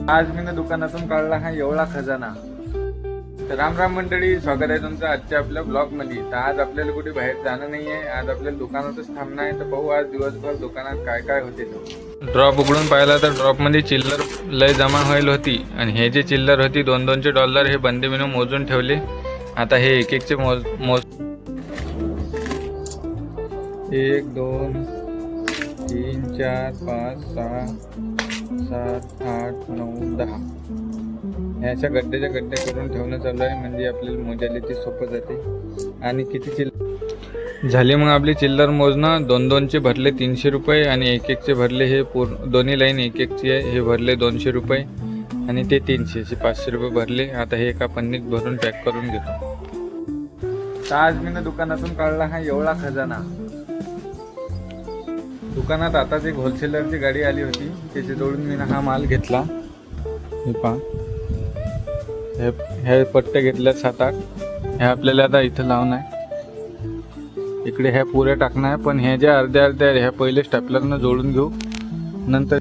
आज मी दुकानातून काढला हा एवढा खजाना। तर राम राम मंडळी, स्वागत आहे तुमचं आजच्या आपल्या ब्लॉग मध्ये। तर आज आपल्याला कुठे बाहेर जाणं नाहीये, आज आपल्याला दुकानातच थांबणं आहे। तर पाहू आज दिवसभर दुकानात काय काय होते। तो ड्रॉप उघडून पाहिला तर ड्रॉप मध्ये चिल्लर लय जमा व्हायला होती आणि हे जे चिल्लर होती $2-2चे डॉलर हे बंदे मिनून मोजून ठेवले। आता हे एक एकचे मोज 1 2 3 4 5 6 7 8 9 10 ह्याच्या गड्ड्याच्या गड्डे करून ठेवणं चालू आहे, म्हणजे आपल्याला मोजायला ते सोपं जाते। आणि किती चिल्लर झाले मग आपली चिल्लर मोजणं। 2-2चे भरले 300 रुपये आणि 1-1चे भरले हे दोन्ही लाईन 1-1ची आहे, हे भरले 200 रुपये आणि ते 300 असे 500 रुपये भरले। आता हे एका पन्नीत भरून पॅक करून घेतो। तर आज मी दुकानातून काढला हा एवढा खजाना। दुकानात आताच एक होलसेलरची गाडी आली होती, त्याच्याजवळून मी हा माल घेतला। हे पहा, हे पट्टे घेतले 7-8, हे आपल्याला आता इथं लावणं आहे। इकडे ह्या पुऱ्या टाकणं आहे, पण ह्या ज्या अर्ध्या ह्या पहिले स्टॅपलरनं जोडून घेऊ, नंतर